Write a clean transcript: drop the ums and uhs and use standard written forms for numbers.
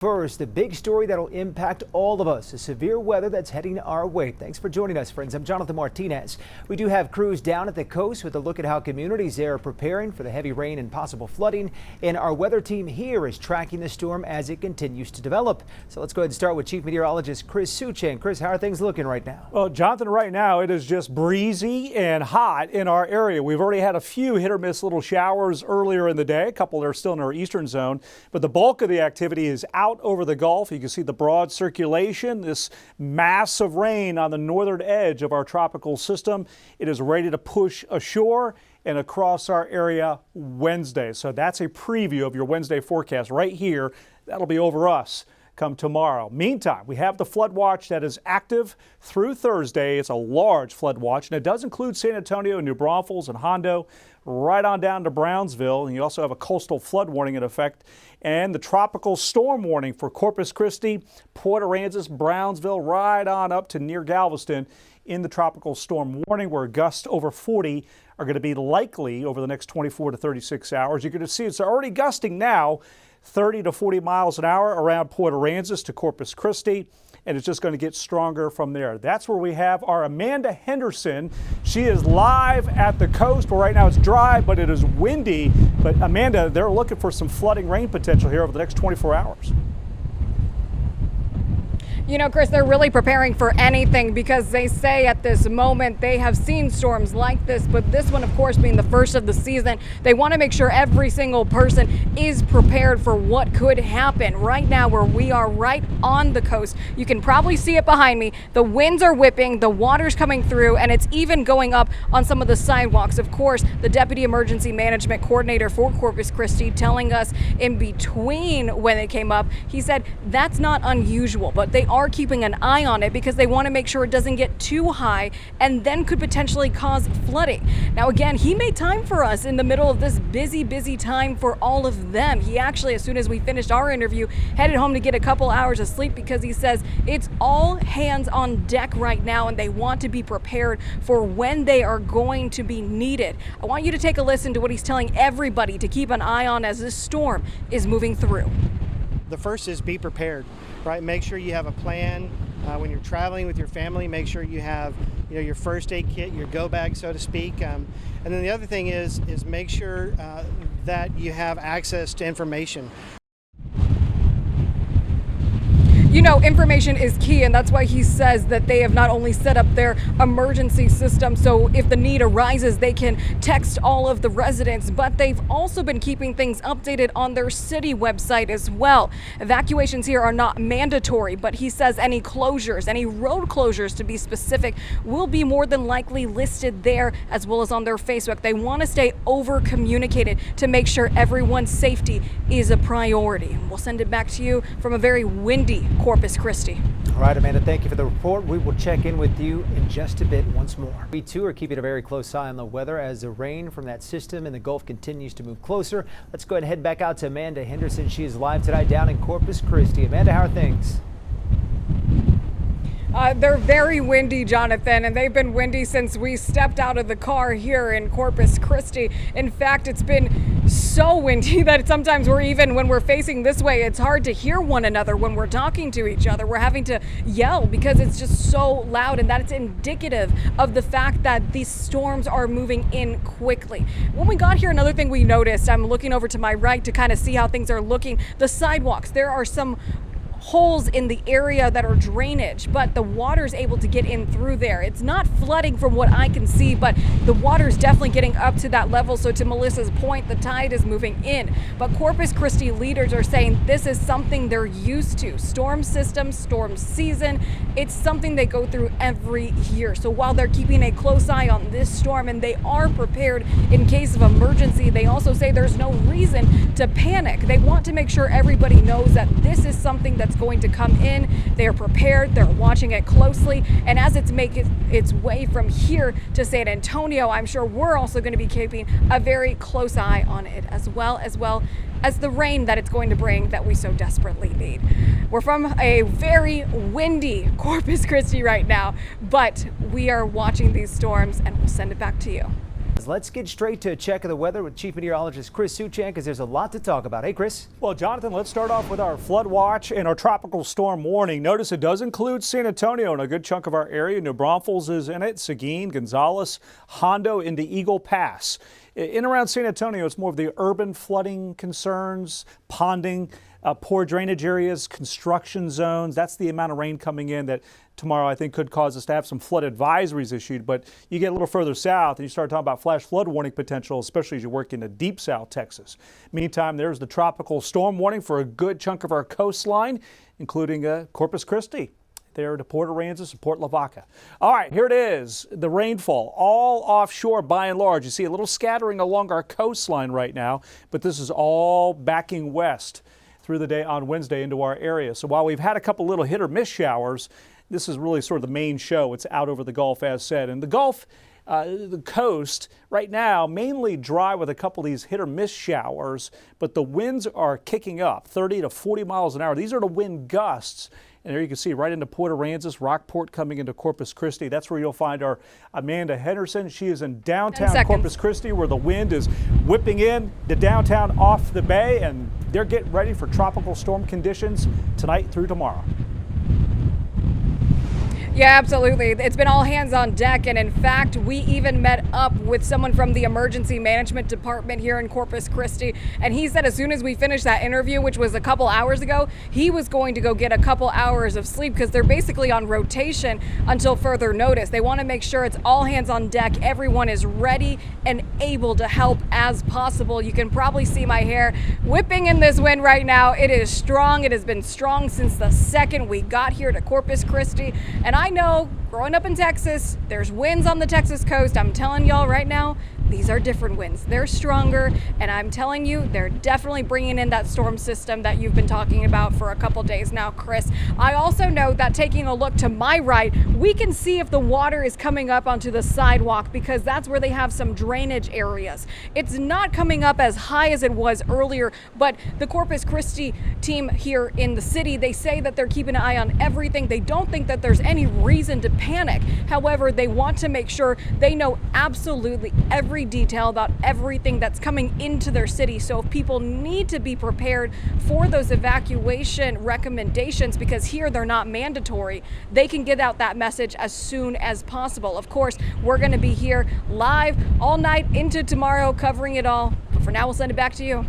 First, the big story that'll impact all of us, the severe weather that's heading our way. Thanks for joining us, friends. I'm Jonathan Martinez. We do have crews down at the coast with a look at how communities there are preparing for the heavy rain and possible flooding. And our weather team here is tracking the storm as it continues to develop. So let's go ahead and start with Chief Meteorologist Chris Suchan. Chris, how are things looking right now? Well, Jonathan, right now it is just breezy and hot in our area. We've already had a few hit or miss little showers earlier in the day. A couple are still in our eastern zone, but the bulk of the activity is out over the Gulf. You can see the broad circulation, this mass of rain on the northern edge of our tropical system. It is ready to push ashore and across our area Wednesday. So that's a preview of your Wednesday forecast right here. That'll be over us come tomorrow. Meantime, we have the flood watch that is active through Thursday. It's a large flood watch, and it does include San Antonio, New Braunfels, and Hondo, right on down to Brownsville. And you also have a coastal flood warning in effect and the tropical storm warning for Corpus Christi, Port Aransas, Brownsville, right on up to near Galveston in the tropical storm warning, where gusts over 40 are going to be likely over the next 24 to 36 hours. You're going to see it's already gusting now, 30 to 40 miles an hour around Port Aransas to Corpus Christi, and it's just going to get stronger from there. That's where we have our Amanda Henderson. She is live at the coast, where right now it's dry, but it is windy. But Amanda, they're looking for some flooding rain potential here over the next 24 hours. You know, Chris, they're really preparing for anything because they say at this moment they have seen storms like this, but this one, of course, being the first of the season, they want to make sure every single person is prepared for what could happen. Right now, where we are right on the coast, you can probably see it behind me. The winds are whipping, the water's coming through, and it's even going up on some of the sidewalks. Of course, the Deputy Emergency Management Coordinator for Corpus Christi telling us in between when it came up, he said that's not unusual, but they are keeping an eye on it because they want to make sure it doesn't get too high and then could potentially cause flooding. Now, again, he made time for us in the middle of this busy time for all of them. He actually, as soon as we finished our interview, headed home to get a couple hours of sleep because he says it's all hands on deck right now and they want to be prepared for when they are going to be needed. I want you to take a listen to what he's telling everybody to keep an eye on as this storm is moving through. The first is be prepared, right? Make sure you have a plan when you're traveling with your family. Make sure you have, your first aid kit, your go bag, so to speak. And then the other thing is make sure that you have access to information. You know, information is key, and that's why he says that they have not only set up their emergency system so if the need arises, they can text all of the residents, but they've also been keeping things updated on their city website as well. Evacuations here are not mandatory, but he says any closures, any road closures to be specific, will be more than likely listed there as well as on their Facebook. They want to stay over communicated to make sure everyone's safety is a priority. We'll send it back to you from a very windy Corpus Christi. All right, Amanda, thank you for the report. We will check in with you in just a bit once more. We too are keeping a very close eye on the weather as the rain from that system in the Gulf continues to move closer. Let's go ahead and head back out to Amanda Henderson. She is live tonight down in Corpus Christi. Amanda, how are things? They're very windy, Jonathan, and they've been windy since we stepped out of the car here in Corpus Christi. In fact, it's been so windy that sometimes when we're facing this way, it's hard to hear one another when we're talking to each other. We're having to yell because it's just so loud, and that's indicative of the fact that these storms are moving in quickly. When we got here, another thing we noticed, I'm looking over to my right to kind of see how things are looking. The sidewalks, there are some holes in the area that are drainage, but the water is able to get in through there. It's not flooding from what I can see, but the water is definitely getting up to that level. So to Melissa's point, the tide is moving in. But Corpus Christi leaders are saying this is something they're used to. Storm system, storm season, it's something they go through every year. So while they're keeping a close eye on this storm and they are prepared in case of emergency, they also say there's no reason to panic. They want to make sure everybody knows that this is something that's going to come in. They're prepared, they're watching it closely, and as it's making its way from here to San Antonio, I'm sure we're also going to be keeping a very close eye on it as well as the rain that it's going to bring that we so desperately need. We're from a very windy Corpus Christi right now, but we are watching these storms and we'll send it back to you. Let's get straight to a check of the weather with Chief Meteorologist Chris Suchan, because there's a lot to talk about. Hey, Chris. Well, Jonathan, let's start off with our flood watch and our tropical storm warning. Notice it does include San Antonio and a good chunk of our area. New Braunfels is in it, Seguin, Gonzales, Hondo into Eagle Pass. In around San Antonio, it's more of the urban flooding concerns, ponding, poor drainage areas, construction zones. That's the amount of rain coming in that tomorrow I think could cause us to have some flood advisories issued. But you get a little further south and you start talking about flash flood warning potential, especially as you work into deep South Texas. Meantime, there's the tropical storm warning for a good chunk of our coastline, including Corpus Christi, there to Port Aransas and Port Lavaca. All right, here it is. The rainfall all offshore by and large. You see a little scattering along our coastline right now, but this is all backing west through the day on Wednesday into our area. So while we've had a couple little hit or miss showers, this is really sort of the main show. It's out over the Gulf, as said. And the Gulf, the coast, right now, mainly dry with a couple of these hit or miss showers, but the winds are kicking up 30 to 40 miles an hour. These are the wind gusts. And there you can see right into Port Aransas, Rockport coming into Corpus Christi. That's where you'll find our Amanda Henderson. She is in downtown Corpus Christi, where the wind is whipping in the downtown off the bay, and they're getting ready for tropical storm conditions tonight through tomorrow. Yeah, absolutely. It's been all hands on deck. And in fact, we even met up with someone from the emergency management department here in Corpus Christi. And he said as soon as we finished that interview, which was a couple hours ago, he was going to go get a couple hours of sleep because they're basically on rotation until further notice. They want to make sure it's all hands on deck. Everyone is ready and able to help as possible. You can probably see my hair whipping in this wind right now. It is strong. It has been strong since the second we got here to Corpus Christi. And I know, growing up in Texas, there's winds on the Texas coast. I'm telling y'all right now, these are different winds. They're stronger, and I'm telling you, they're definitely bringing in that storm system that you've been talking about for a couple days now, Chris. I also know that taking a look to my right, we can see if the water is coming up onto the sidewalk because that's where they have some drainage areas. It's not coming up as high as it was earlier, but the Corpus Christi team here in the city, they say that they're keeping an eye on everything. They don't think that there's any reason to panic. However, they want to make sure they know absolutely every detail about everything that's coming into their city. So if people need to be prepared for those evacuation recommendations, because here they're not mandatory, they can get out that message as soon as possible. Of course, we're going to be here live all night into tomorrow covering it all. But for now, we'll send it back to you.